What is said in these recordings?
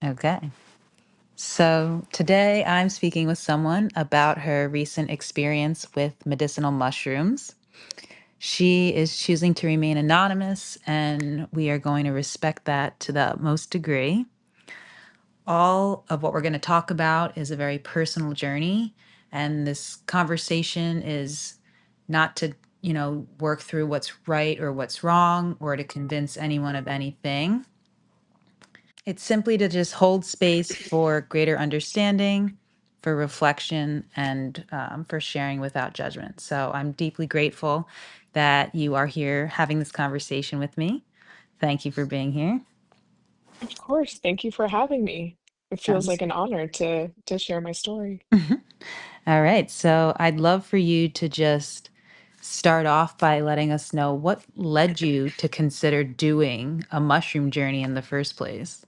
Okay. So today I'm speaking with someone about her recent experience with medicinal mushrooms. She is choosing to remain anonymous, and we are going to respect that to the utmost degree. All of what we're going to talk about is a very personal journey, and this conversation is not to, work through what's right or what's wrong or to convince anyone of anything. It's simply to just hold space for greater understanding, for reflection, and for sharing without judgment. So I'm deeply grateful that you are here having this conversation with me. Thank you for being here. Of course. Thank you for having me. It feels Sounds like an honor to share my story. All right. So I'd love for you to just start off by letting us know what led you to consider doing a mushroom journey in the first place.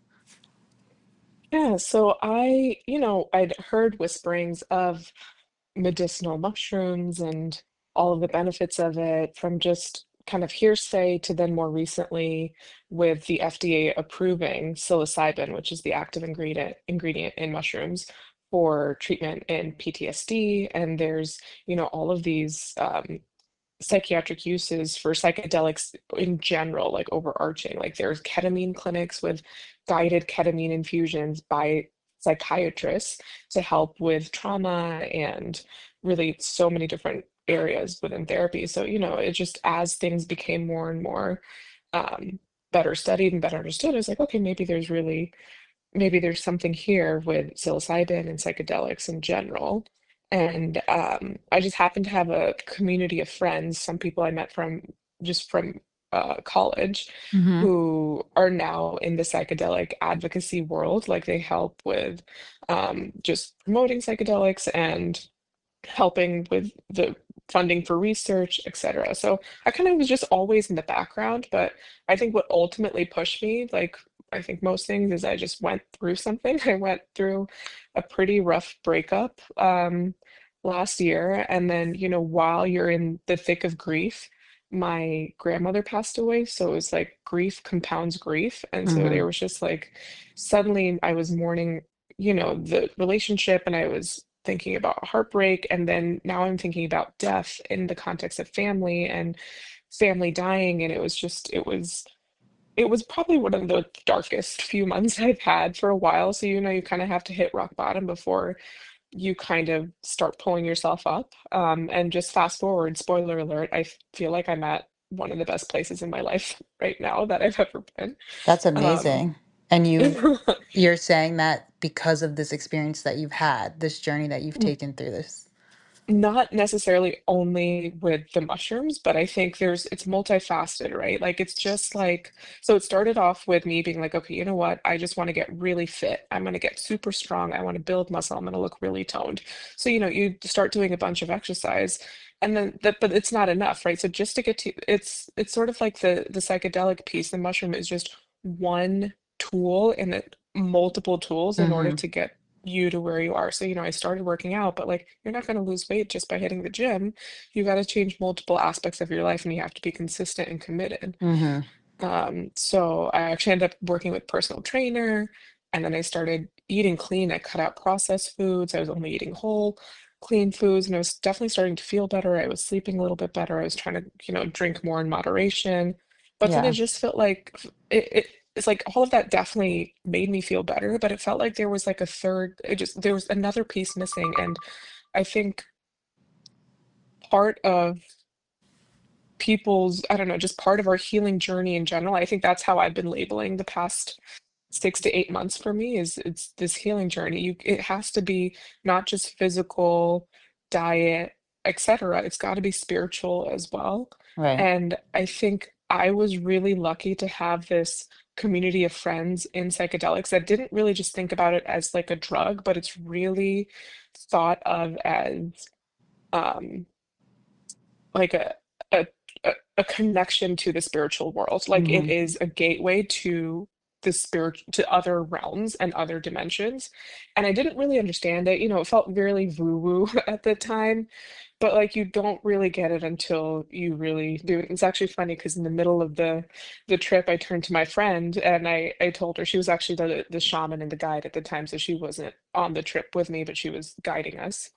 Yeah, so I'd heard whisperings of medicinal mushrooms and all of the benefits of it from just kind of hearsay to then more recently with the FDA approving psilocybin, which is the active ingredient in mushrooms for treatment in PTSD. And there's, all of these psychiatric uses for psychedelics in general, like overarching. Like there's ketamine clinics with guided ketamine infusions by psychiatrists to help with trauma and really so many different areas within therapy. So, it just as things became more and more um, better studied and better understood, I was like, okay, maybe there's something here with psilocybin and psychedelics in general. And I just happen to have a community of friends, some people I met from college, Hmm. who are now in the psychedelic advocacy world. Like they help with just promoting psychedelics and helping with the funding for research, etc. So I kind of was just always in the background, but I think what ultimately pushed me, like I think most things, is I just went through something. I went through a pretty rough breakup last year, and then, while you're in the thick of grief, my grandmother passed away, so it was like grief compounds grief, and so there Hmm. was just like suddenly I was mourning, the relationship, and I was thinking about heartbreak, and then now I'm thinking about death in the context of family and family dying, and it was probably one of the darkest few months I've had for a while. So you kind of have to hit rock bottom before you kind of start pulling yourself up. And just fast forward, spoiler alert, I feel like I'm at one of the best places in my life right now that I've ever been. That's Um, amazing. And you're saying that because of this experience that you've had, this journey that you've taken through this. Not necessarily only with the mushrooms, but I think it's multifaceted, right? Like it's just like, so it started off with me being like, okay, you know what? I just want to get really fit. I'm going to get super strong. I want to build muscle. I'm going to look really toned. So, you start doing a bunch of exercise and then that, but it's not enough, right? So just to get to, it's sort of like the psychedelic piece. The mushroom is just one tool in it, multiple tools in order Hmm. to get you to where you are. So, I started working out, but like you're not going to lose weight just by hitting the gym. You got to change multiple aspects of your life and you have to be consistent and committed. Hmm. So I actually ended up working with personal trainer, and then I started eating clean. I cut out processed foods. I was only eating whole, clean foods, and I was definitely starting to feel better. I was sleeping a little bit better. I was trying to, drink more in moderation. But then it Yeah. just felt like it's like all of that definitely made me feel better, but it felt like there was like a third, there was another piece missing. And I think part of people's, I don't know, just part of our healing journey in general. I think that's how I've been labeling the past 6 to 8 months for me is it's this healing journey. It has to be not just physical, diet, etc. It's got to be spiritual as well. Right. And I think I was really lucky to have this community of friends in psychedelics that didn't really just think about it as like a drug, but it's really thought of as um like a a connection to the spiritual world. Like it Hmm. is a gateway to the spirit to other realms and other dimensions. And I didn't really understand it. It felt really woo-woo at the time, but like you don't really get it until you really do it. It's actually funny because in the middle of the trip, I turned to my friend and I told her she was actually the shaman and the guide at the time, so she wasn't on the trip with me, but she was guiding us.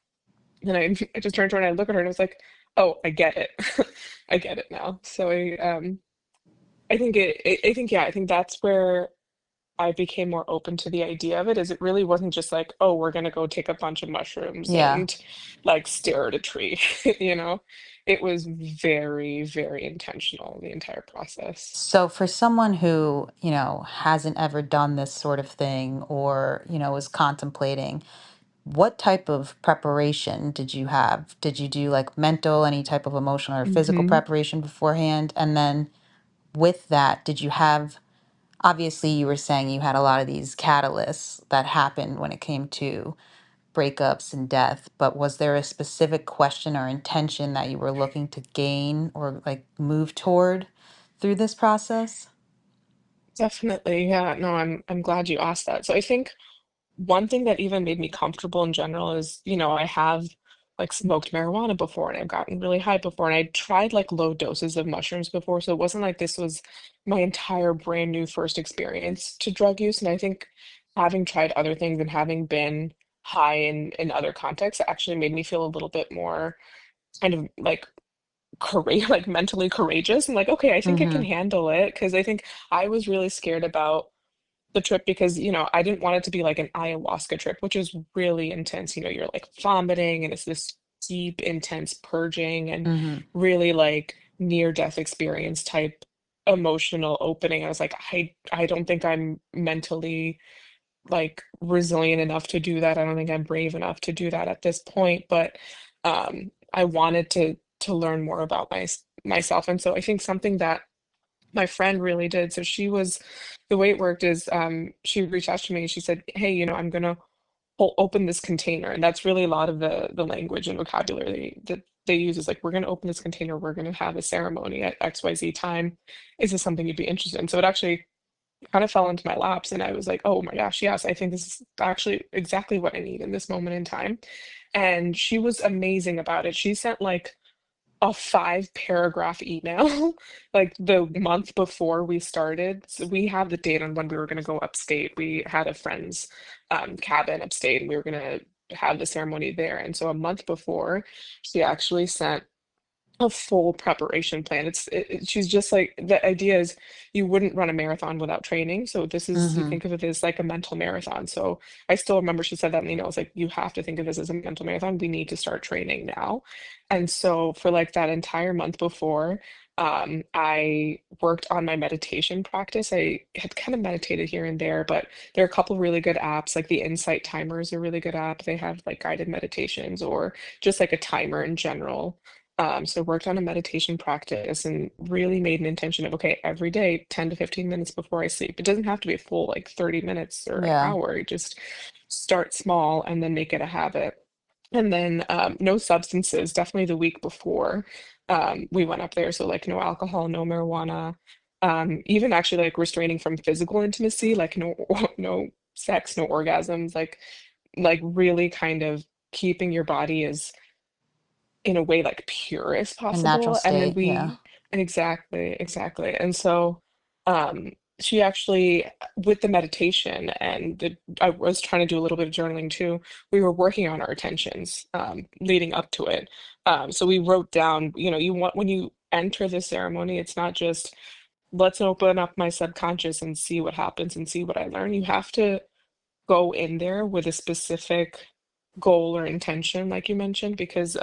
And I just turned to her and I look at her and I was like, "Oh, I get it. I get it now." So I think yeah, I think that's where I became more open to the idea of it, is it really wasn't just like, oh, we're gonna go take a bunch of mushrooms Yeah. and like stare at a tree, you know? It was very, very intentional, the entire process. So for someone who, hasn't ever done this sort of thing or, is contemplating, what type of preparation did you have? Did you do like mental, any type of emotional or physical Hmm. preparation beforehand? And then with that, did you have, obviously, you were saying you had a lot of these catalysts that happened when it came to breakups and death, but was there a specific question or intention that you were looking to gain or like move toward through this process? Definitely. Yeah. No, I'm glad you asked that. So I think one thing that even made me comfortable in general is, I have like smoked marijuana before and I've gotten really high before and I tried like low doses of mushrooms before. So it wasn't like this was my entire brand new first experience to drug use. And I think having tried other things and having been high in other contexts actually made me feel a little bit more kind of like like mentally courageous. And like, okay, I think I can Mm-hmm. handle it. Cause I think I was really scared about the trip because I didn't want it to be like an ayahuasca trip, which is really intense. You're like vomiting and it's this deep intense purging and Mm-hmm. really like near death experience type emotional opening. I was like, I don't think I'm mentally like resilient enough to do that. I don't think I'm brave enough to do that at this point, but I wanted to learn more about myself. And so I think something that my friend really did. So the way it worked is she reached out to me and she said, "Hey, I'm gonna open this container." And that's really a lot of the language and vocabulary that they use is like, we're gonna open this container, we're gonna have a ceremony at XYZ time. Is this something you'd be interested in? So it actually kind of fell into my laps and I was like, oh my gosh, yes, I think this is actually exactly what I need in this moment in time. And she was amazing about it. She sent like a 5 paragraph email like the month before we started. So we have the date on when we were going to go upstate. We had a friend's cabin upstate and we were going to have the ceremony there. And so a month before, she actually sent a full preparation plan. She's just like, the idea is you wouldn't run a marathon without training. So this is, you Mm-hmm. think of it as like a mental marathon. So I still remember she said that in the email. It's like, you have to think of this as a mental marathon. We need to start training now. And so for like that entire month before, I worked on my meditation practice. I had kind of meditated here and there, but there are a couple really good apps, like the Insight Timer is a really good app. They have like guided meditations or just like a timer in general. So worked on a meditation practice and really made an intention of, okay, every day, 10 to 15 minutes before I sleep. It doesn't have to be a full like 30 minutes or an Yeah. hour. Just start small and then make it a habit. And then no substances, definitely the week before we went up there. So like no alcohol, no marijuana, even actually like restraining from physical intimacy, like no no sex, no orgasms, like really kind of keeping your body as in a way like pure as A natural possible. And then state. Yeah. exactly. And so um she actually with the meditation and I was trying to do a little bit of journaling too. We were working on our intentions leading up to it. So we wrote down, you want when you enter the ceremony, it's not just let's open up my subconscious and see what happens and see what I learn. You have to go in there with a specific goal or intention, like you mentioned, because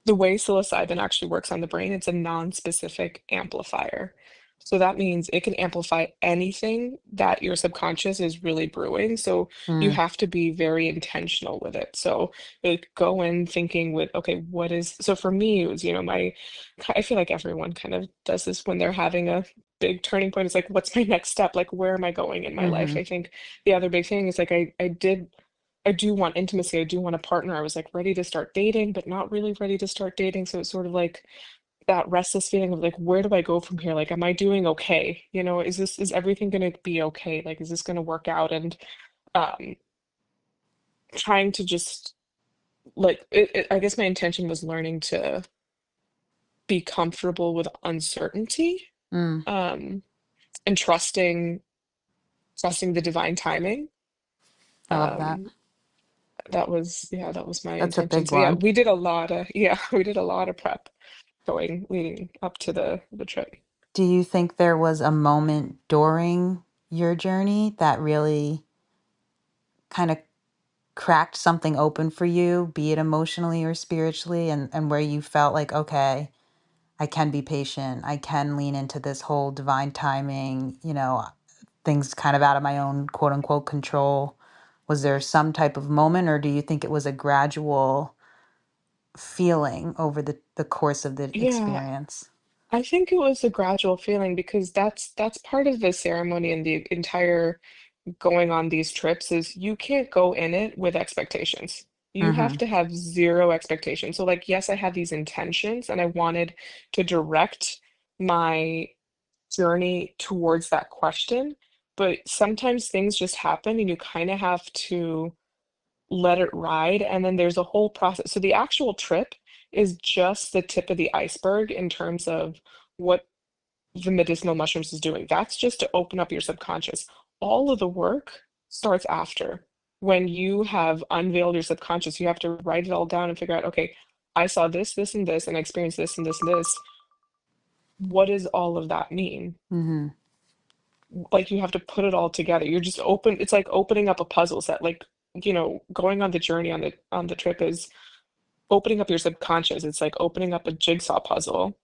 the way psilocybin actually works on the brain, it's a non-specific amplifier. So that means it can amplify anything that your subconscious is really brewing. So you Mm. have to be very intentional with it. So like go in thinking with, okay, what is, so for me, it was, I feel like everyone kind of does this when they're having a big turning point. It's like, what's my next step? Like, where am I going in my life? Mm-hmm. I think the other big thing is like, I do want intimacy. I do want a partner. I was like ready to start dating, but not really ready to start dating. So it's sort of like that restless feeling of like, where do I go from here? Like, am I doing okay? Is everything going to be okay? Like, is this going to work out? And um, trying to just I guess my intention was learning to be comfortable with uncertainty, Mm, um, and trusting the divine timing. I love that. Um, yeah, that was my That's a intention. big So yeah, one. we did a lot of prep going leading up to the trip. Do you think there was a moment during your journey that really kind of cracked something open for you, be it emotionally or spiritually, and where you felt like, okay, I can be patient. I can lean into this whole divine timing, things kind of out of my own quote unquote control. Was there some type of moment, or do you think it was a gradual feeling over the course of the Yeah, experience? I think it was a gradual feeling because that's part of the ceremony and the entire going on these trips is you can't go in it with expectations. You have Mm-hmm. to have zero expectations. So like, yes, I had these intentions and I wanted to direct my journey towards that question, but sometimes things just happen and you kind of have to let it ride. And then there's a whole process. So the actual trip is just the tip of the iceberg in terms of what the medicinal mushrooms is doing. That's just to open up your subconscious. All of the work starts after. When you have unveiled your subconscious, you have to write it all down and figure out, okay, I saw this, this, and this, and I experienced this and this and this. What does all of that mean? Mm-hmm. Like you have to put it all together. You're just open, it's like opening up a puzzle set. Like, going on the journey on the trip is opening up your subconscious. It's like opening up a jigsaw puzzle.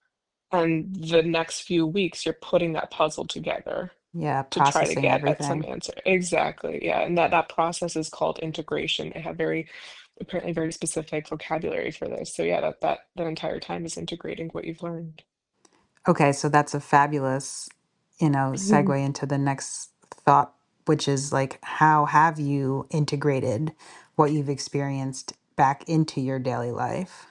And the next few weeks, you're putting that puzzle together Yeah, to try to processing get at some everything. answer. Exactly. Yeah. And that process is called integration. They have apparently very specific vocabulary for this. So yeah, that entire time is integrating what you've learned. Okay, so that's a fabulous, Mhm. segue into the next thought, which is like, how have you integrated what you've experienced back into your daily life?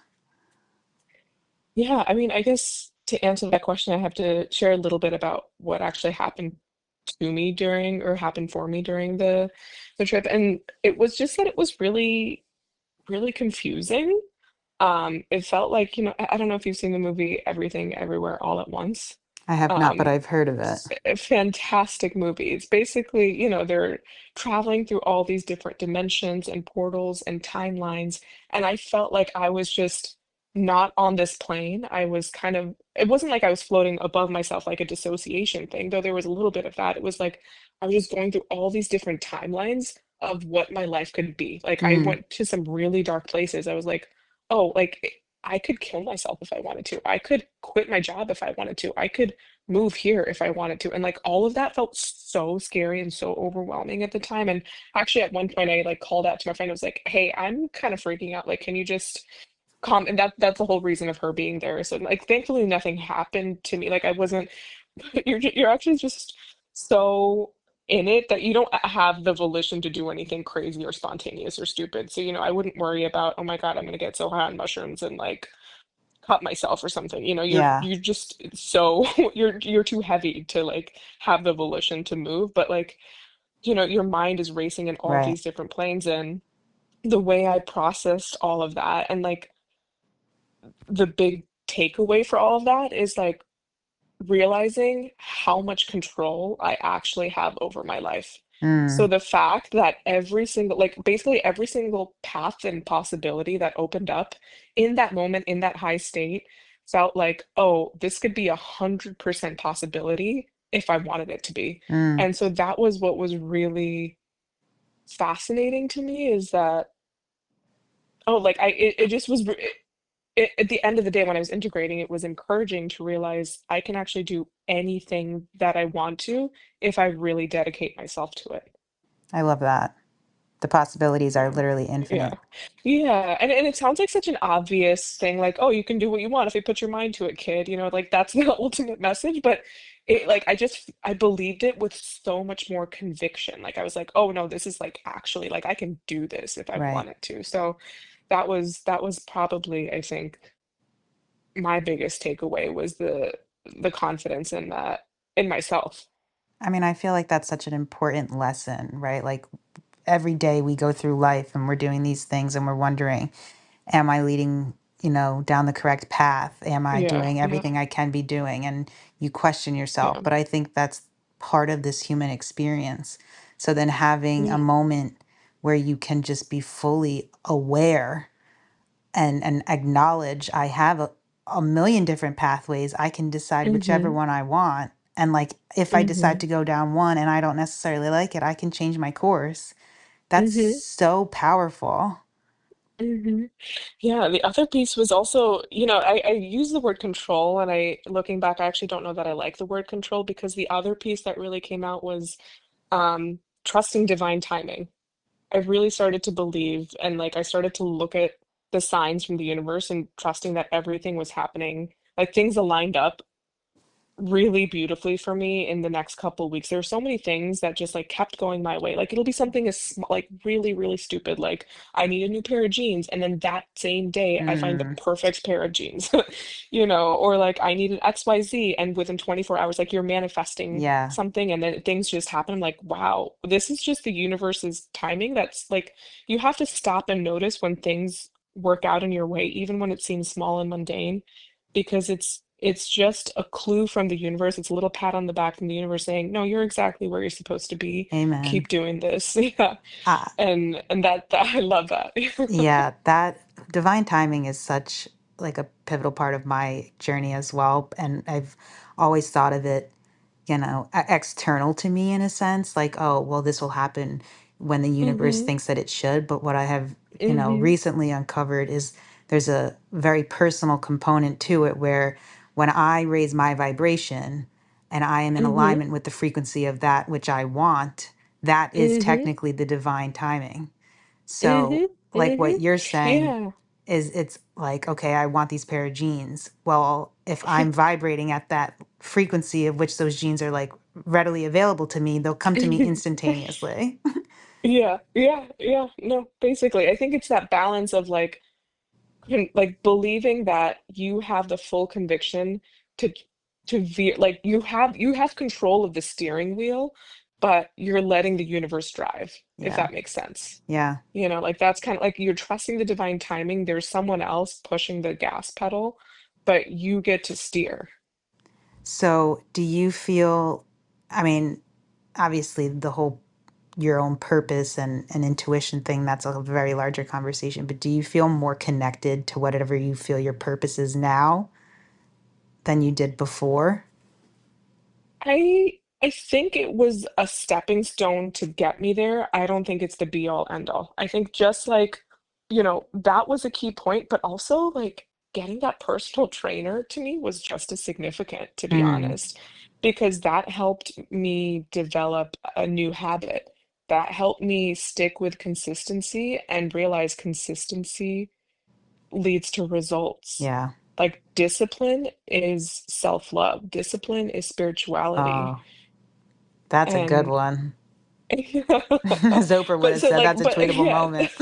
Yeah, I mean, I guess to answer that question, I have to share a little bit about what actually happened to me during or happened for me during the trip. And it was just that it was really, really confusing. It felt like, I don't know if you've seen the movie Everything Everywhere All at Once. I have not, but Um, I've heard of it. Fantastic movie. It's basically, they're traveling through all these different dimensions and portals and timelines. And I felt like I was just not on this plane. It wasn't like I was floating above myself like a dissociation thing, though there was a little bit of that. It was like I was just going through all these different timelines of what my life could be. Like I Mm, went to some really dark places. I was like, oh, like I could kill myself if I wanted to. I could quit my job if I wanted to. I could move here if I wanted to. And like all of that felt so scary and so overwhelming at the time. And actually at one point I like called out to my friend. I was like, hey, I'm kind of freaking out. Like, can you just calm? And that's the whole reason of her being there. So like thankfully nothing happened to me. Like I wasn't you're actually just so in it that you don't have the volition to do anything crazy or spontaneous or stupid. So, I wouldn't worry about, oh my God, I'm gonna get so high on mushrooms and like cut myself or something. yeah, You're just so you're too heavy to like have the volition to move, but like, your mind is racing in all right. these different planes and the way I processed all of that and like the big takeaway for all of that is like realizing how much control I actually have over my life. So Mm, the fact that basically every single path and possibility that opened up in that moment, in that high state, felt like, oh, this could be 100% possibility if I wanted it to be. mm. And so that was what was really fascinating to me is that, oh, like it just was at the end of the day, when I was integrating, it was encouraging to realize I can actually do anything that I want to if I really dedicate myself to it. I love that. The possibilities are Yeah. literally Yeah. infinite. Yeah. And it sounds like such an obvious thing, like, oh, you can do what you want if you put your mind to it, kid. Like that's the ultimate message. But I believed it with so much more conviction. Like I was like, oh no, this is like actually like I can do this if I Right. wanted to. So that was probably, I think, my biggest takeaway was the confidence in that, in myself. I mean, I feel like that's such an important lesson, right? Like every day we go through life and we're doing these things and we're wondering, am I leading, down the correct path? Am I Yeah, doing yeah, everything I can be doing? And you question yourself. yeah. But I think that's part of this human experience. So then having a Yeah. moment where you can just be fully aware and acknowledge I have a million different pathways. I can decide whichever Mm-hmm. one I want. And like if I decide Mm-hmm. to go down one and I don't necessarily like it, I can change my course. That's Mm-hmm. so powerful. Mm-hmm. Yeah, the other piece was also, I use the word control, and looking back, I actually don't know that I like the word control, because the other piece that really came out was trusting divine timing. I really started to believe, and like I started to look at the signs from the universe and trusting that everything was happening, like things aligned up really beautifully for me in the next couple weeks. There are so many things that just like kept going my way. Like it'll be something as small, like really, really stupid. Like I need a new pair of jeans, and then that same day I find the Mm, perfect pair of jeans, or like I need an XYZ, and within 24 hours, like you're manifesting yeah. something, and then things just happen. I'm like, wow, this is just the universe's timing. That's like you have to stop and notice when things work out in your way, even when it seems small and mundane, because it's just a clue from the universe. It's a little pat on the back from the universe saying, "No, you're exactly where you're supposed to be. Amen. Keep doing this." Yeah. Uh, And that I love that. yeah, that divine timing is such like a pivotal part of my journey as well. And I've always thought of it, external to me in a sense, like, oh, well, this will happen when the universe Hmm. thinks that it should. But what I have, Hmm. recently uncovered is there's a very personal component to it where when I raise my vibration and I am in Hmm. alignment with the frequency of that which I want, that is Hmm. technically the divine timing. So, Hmm. like Hmm. what you're saying Yeah. is it's like, okay, I want these pair of jeans. Well, if I'm vibrating at that frequency of which those jeans are like readily available to me, they'll come to me instantaneously. Yeah, yeah, yeah. No, basically, I think it's that balance of like believing that you have the full conviction to veer, like you have control of the steering wheel, but you're letting the universe drive, if Yeah. that makes sense. Yeah. Like that's kind of like you're trusting the divine timing. There's someone else pushing the gas pedal, but you get to steer. So, do you feel, I mean, obviously the whole your own purpose and intuition thing, that's a very larger conversation, but do you feel more connected to whatever you feel your purpose is now than you did before? I think it was a stepping stone to get me there. I don't think it's the be all end all. I think just like, that was a key point, but also like getting that personal trainer to me was just as significant, to be Mm, honest, because that helped me develop a new habit. That helped me stick with consistency and realize consistency leads to results. yeah. Like discipline is self-love, discipline is spirituality. Oh, that's a good And one. but As Oprah would have so said, like, that's a but tweetable yeah. moment.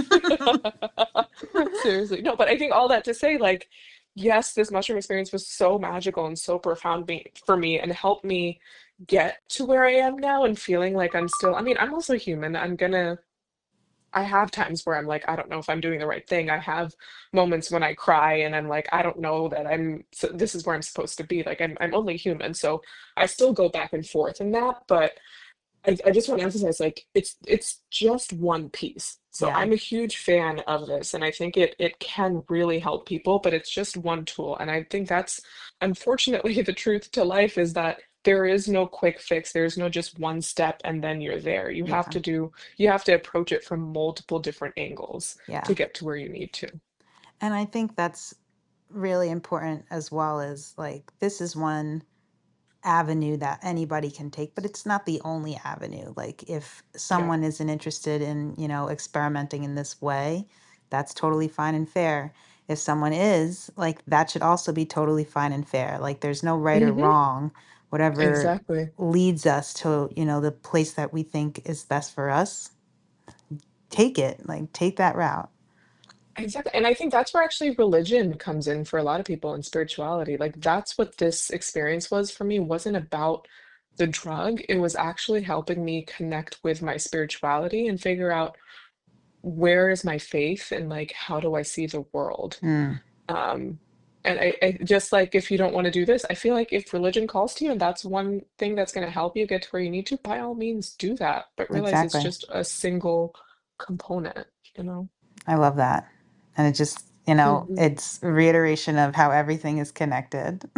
Seriously. No, but I think all that to say, like, yes, this mushroom experience was so magical and so profound for me, and helped me get to where I am now, and feeling like I'm still, I mean, I'm also human. I have times where I'm like, I don't know if I'm doing the right thing. I have moments when I cry and I'm like, I don't know that this is where I'm supposed to be. Like I'm only human. So I still go back and forth in that, but I just want to emphasize, like, it's just one piece. So Yeah, I'm a huge fan of this, and I think it can really help people, but it's just one tool. And I think that's unfortunately the truth to life, is that there is no quick fix. There's no just one step and then you're there. yeah, You have to approach it from multiple different angles yeah. to get to where you need to. And I think that's really important as well as like, this is one avenue that anybody can take, but it's not the only avenue. Like if Yeah. someone isn't interested in, experimenting in this way, that's totally fine and fair. If someone is, like that should also be totally fine and fair. Like there's no right or Hmm. wrong. Whatever Exactly. leads us to, the place that we think is best for us, take it. Like take that route. Exactly. And I think that's where actually religion comes in for a lot of people and spirituality. Like that's what this experience was for me. It wasn't about the drug. It was actually helping me connect with my spirituality and figure out where is my faith and like how do I see the world. Mm, Um, and I just like if you don't want to do this, I feel like if religion calls to you and that's one thing that's going to help you get to where you need to, by all means do that. But realize it's exactly. just a single component, you know? I love that. And it just, Mhm. it's a reiteration of how everything is connected.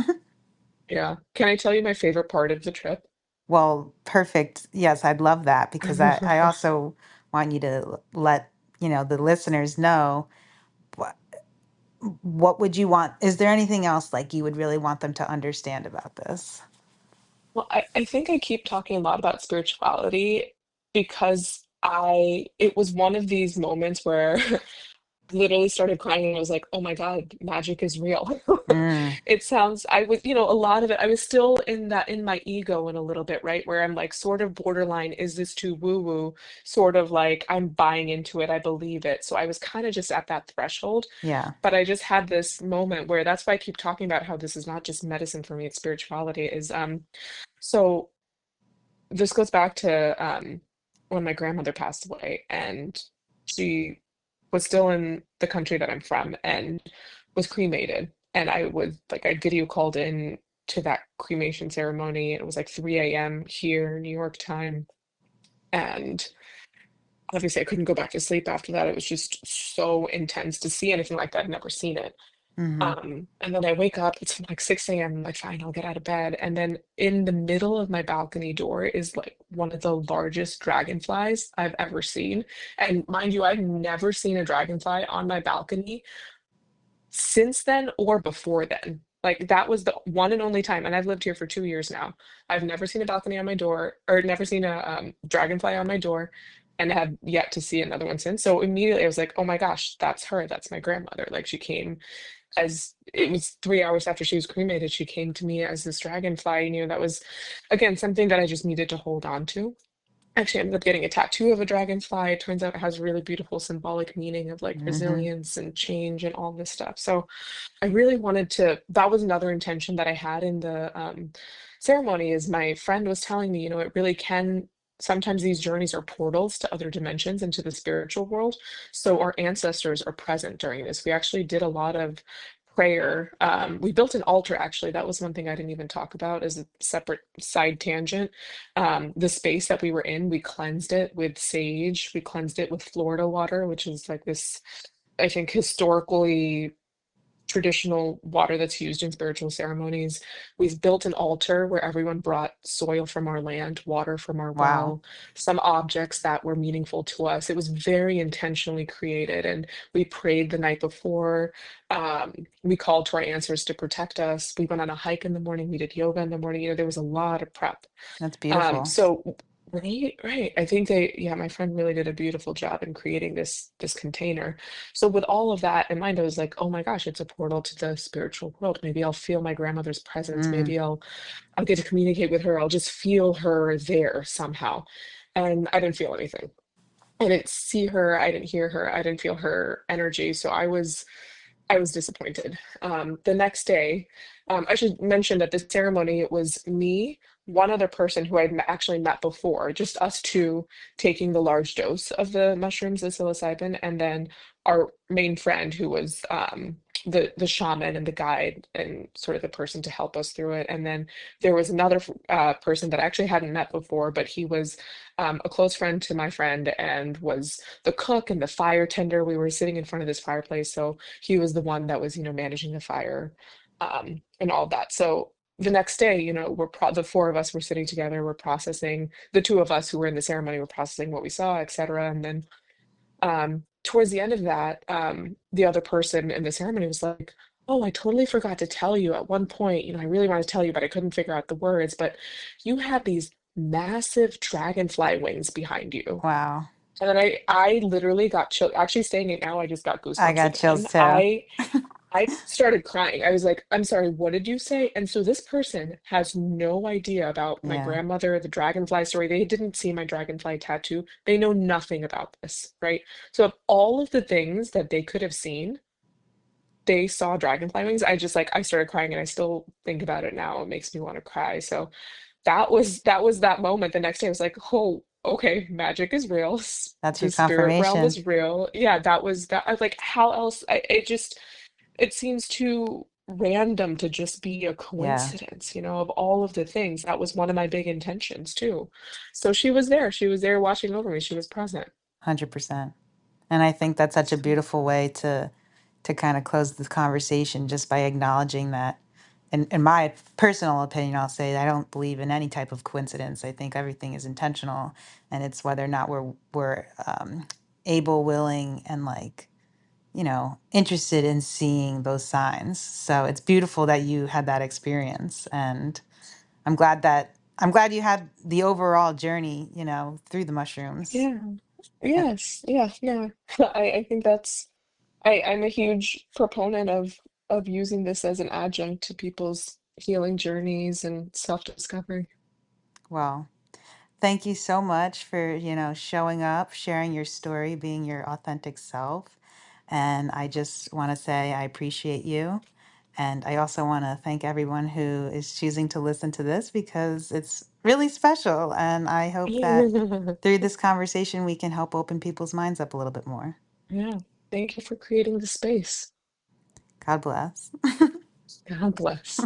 Yeah. Can I tell you my favorite part of the trip? Well, perfect. Yes, I'd love that because I also want you to let, the listeners know what what would you want? Is there anything else like you would really want them to understand about this? Well, I think I keep talking a lot about spirituality because it was one of these moments where literally started crying and I was like, oh my God, magic is real. Mm, It sounds, I was, a lot of it, I was still in that, in my ego in a little bit, right? Where I'm like, sort of borderline, is this too woo-woo? Sort of like, I'm buying into it, I believe it. So I was kind of just at that threshold. yeah. But I just had this moment where that's why I keep talking about how this is not just medicine for me, it's spirituality, so this goes back to when my grandmother passed away, and she was still in the country that I'm from and was cremated. And I video called in to that cremation ceremony. It was like 3 a.m. here, New York time. And obviously, I couldn't go back to sleep after that. It was just so intense to see anything like that. I'd never seen it. Hmm. And then I wake up, it's like 6 a.m. I'm like, fine, I'll get out of bed. And then in the middle of my balcony door is like one of the largest dragonflies I've ever seen. And mind you, I've never seen a dragonfly on my balcony since then or before then. Like that was the one and only time, and I've lived here for 2 years now. I've never seen a balcony on my door, or never seen a dragonfly on my door, and have yet to see another one since. So immediately I was like, oh my gosh, that's her. That's my grandmother. Like she came as it was 3 hours after she was cremated, she came to me as this dragonfly. That was again something that I just needed to hold on to. Actually, I ended up getting a tattoo of a dragonfly. It turns out it has really beautiful symbolic meaning of like Hmm. resilience and change and all this stuff. So I really wanted to, that was another intention that I had in the ceremony is my friend was telling me, it really can, sometimes these journeys are portals to other dimensions into the spiritual world. So our ancestors are present during this. We actually did a lot of prayer. We built an altar, actually. That was one thing I didn't even talk about as a separate side tangent. The space that we were in, we cleansed it with sage. We cleansed it with Florida water, which is like this, I think, historically traditional water that's used in spiritual ceremonies. We've built an altar where everyone brought soil from our land, water from our Wow. well, some objects that were meaningful to us. It was very intentionally created, and we prayed the night before. We called to our ancestors to protect us. We went on a hike in the morning. We did yoga in the morning. There was a lot of prep. That's beautiful. So right, right. I think yeah, my friend really did a beautiful job in creating this container. So with all of that in mind, I was like, oh my gosh, it's a portal to the spiritual world. Maybe I'll feel my grandmother's presence. Mm, Maybe I'll get to communicate with her. I'll just feel her there somehow. And I didn't feel anything. I didn't see her, I didn't hear her, I didn't feel her energy. So I was disappointed. The next day, I should mention that this ceremony, it was me, one other person who I'd actually met before, just us two taking the large dose of the mushrooms, the psilocybin, and then our main friend who was the shaman and the guide and sort of the person to help us through it. And then there was another person that I actually hadn't met before, but he was a close friend to my friend and was the cook and the fire tender. We were sitting in front of this fireplace, so he was the one that was, managing the fire and all that. So the next day, the four of us were sitting together, we're processing, the two of us who were in the ceremony were processing what we saw, etc. And then towards the end of that, the other person in the ceremony was like, oh, I totally forgot to tell you at one point, I really wanted to tell you, but I couldn't figure out the words, but you had these massive dragonfly wings behind you. wow. And then I literally got chill. Actually, saying it now, I just got I goosebumps got chills again. too. I started crying. I was like, I'm sorry, what did you say? And so this person has no idea about my Yeah, grandmother, the dragonfly story. They didn't see my dragonfly tattoo. They know nothing about this, right? So of all of the things that they could have seen, they saw dragonfly wings. I started crying and I still think about it now. It makes me want to cry. So that was that moment. The next day I was like, oh, okay, magic is real. that's The your spirit realm confirmation. is real. Yeah, that was that. I was like, how else? It seems too random to just be a Yeah, coincidence, of all of the things. That was one of my big intentions too. So she was there. She was there watching over me. She was present. 100%. And I think that's such a So, beautiful way to kind of close the conversation just by acknowledging that. In my personal opinion, I'll say I don't believe in any type of coincidence. I think everything is intentional, and it's whether or not we're able, willing, and like interested in seeing those signs. So it's beautiful that you had that experience, and I'm glad you had the overall journey, through the mushrooms. yeah. And Yes. Yeah. Yeah. I think I'm a huge proponent of using this as an adjunct to people's healing journeys and self-discovery. well, thank you so much for, showing up, sharing your story, being your authentic self. And I just want to say I appreciate you. And I also want to thank everyone who is choosing to listen to this because it's really special. And I hope that through this conversation, we can help open people's minds up a little bit more. Yeah. Thank you for creating the space. God bless. God bless.